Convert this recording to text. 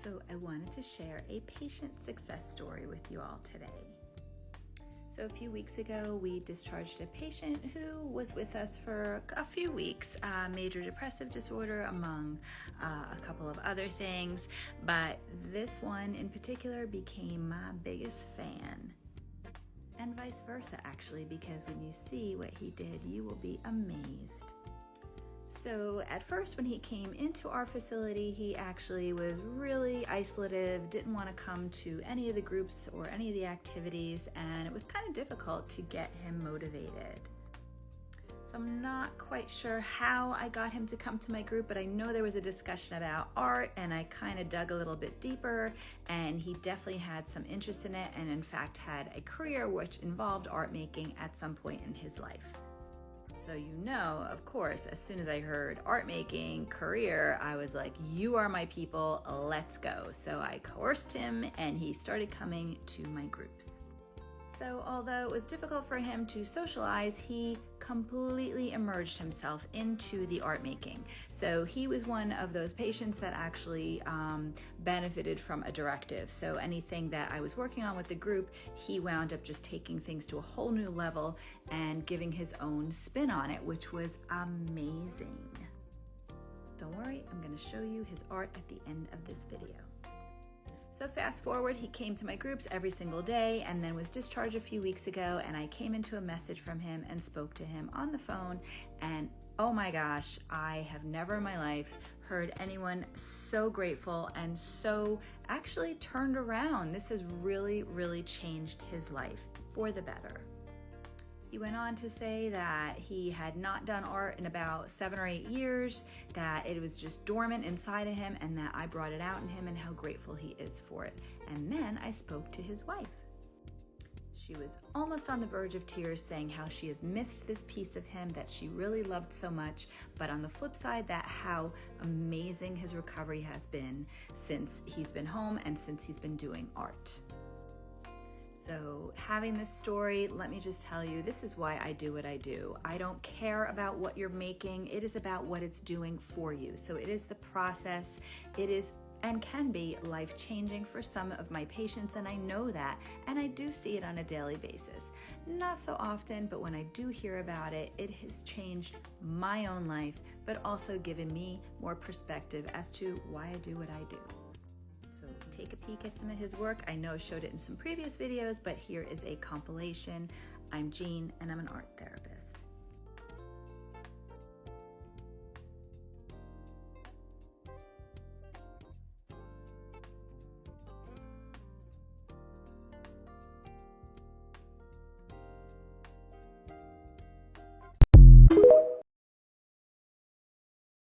So I wanted to share a patient success story with you all today. So a few weeks ago, we discharged a patient who was with us for a few weeks, major depressive disorder among a couple of other things, but this one in particular became my biggest fan. And vice versa, actually, because when you see what he did, you will be amazed. So at first, when he came into our facility, he actually was really isolative, didn't want to come to any of the groups or any of the activities, and it was kind of difficult to get him motivated. So I'm not quite sure how I got him to come to my group, but I know there was a discussion about art, and I kind of dug a little bit deeper, and he definitely had some interest in it, and in fact had a career which involved art making at some point in his life. So of course, as soon as I heard art making, career, I was like, you are my people, let's go. So I coerced him and he started coming to my groups. So although it was difficult for him to socialize, he completely immersed himself into the art making. So he was one of those patients that actually benefited from a directive. So anything that I was working on with the group, he wound up just taking things to a whole new level and giving his own spin on it, which was amazing. Don't worry, I'm going to show you his art at the end of this video. So fast forward, he came to my groups every single day and then was discharged a few weeks ago, and I came into a message from him and spoke to him on the phone, and oh my gosh, I have never in my life heard anyone so grateful and so actually turned around. This has really, really changed his life for the better. He went on to say that he had not done art in about 7 or 8 years, that it was just dormant inside of him, and that I brought it out in him and how grateful he is for it. And then I spoke to his wife. She was almost on the verge of tears, saying how she has missed this piece of him that she really loved so much, but on the flip side, that how amazing his recovery has been since he's been home and since he's been doing art. So having this story, let me just tell you, this is why I do what I do. I don't care about what you're making. It is about what it's doing for you. So it is the process. It is and can be life-changing for some of my patients, and I know that, and I do see it on a daily basis. Not so often, but when I do hear about it, it has changed my own life, but also given me more perspective as to why I do what I do. So take a peek at some of his work. I know I showed it in some previous videos, but here is a compilation. I'm Jean, and I'm an art therapist.